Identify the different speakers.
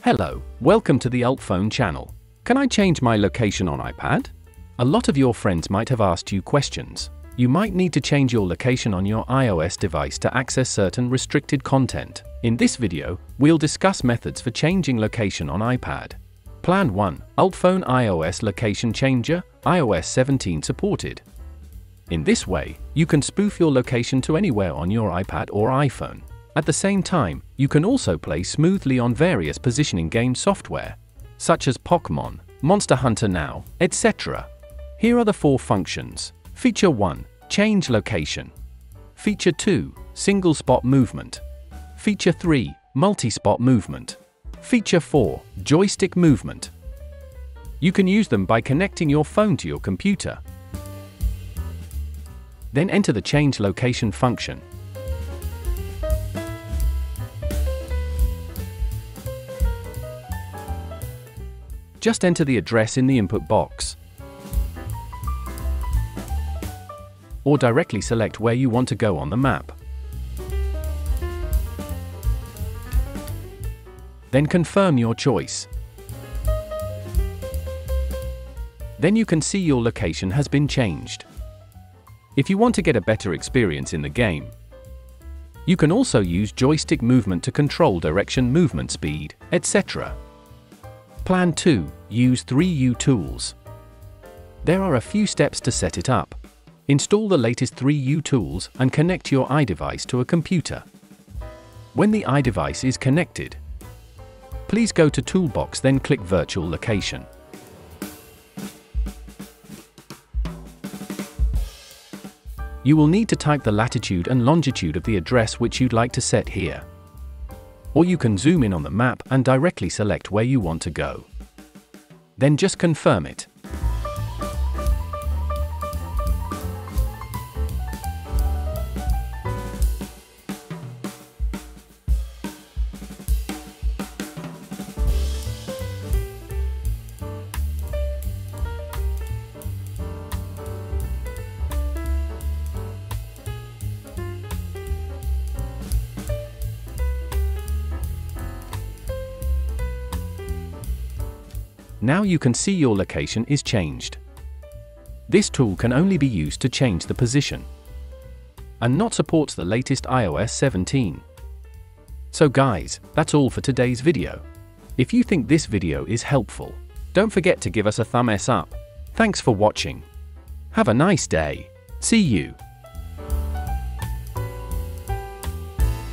Speaker 1: Hello, welcome to the UltFone channel. Can I change my location on iPad? A lot of your friends might have asked you questions. You might need to change your location on your iOS device to access certain restricted content. In this video, we'll discuss methods for changing location on iPad. Plan 1. UltFone iOS Location Changer, iOS 17 supported. In this way, you can spoof your location to anywhere on your iPad or iPhone. At the same time, you can also play smoothly on various positioning game software, such as Pokémon, Monster Hunter Now, etc. Here are the 4 functions. Feature 1. Change location. Feature 2. Single spot movement. Feature 3. Multi-spot movement. Feature 4. Joystick movement. You can use them by connecting your phone to your computer. Then enter the change location function. Just enter the address in the input box. Or directly select where you want to go on the map. Then confirm your choice. Then you can see your location has been changed. If you want to get a better experience in the game, you can also use joystick movement to control direction, movement speed, etc. Plan 2. Use 3U tools. There are a few steps to set it up. Install the latest 3U tools and connect your iDevice to a computer. When the iDevice is connected, please go to Toolbox, then click Virtual Location. You will need to type the latitude and longitude of the address which you'd like to set here. Or you can zoom in on the map and directly select where you want to go. Then just confirm it. Now you can see your location is changed. This tool can only be used to change the position, and not supports the latest iOS 17. So guys, that's all for today's video. If you think this video is helpful, don't forget to give us a thumbs up. Thanks for watching. Have a nice day. See you.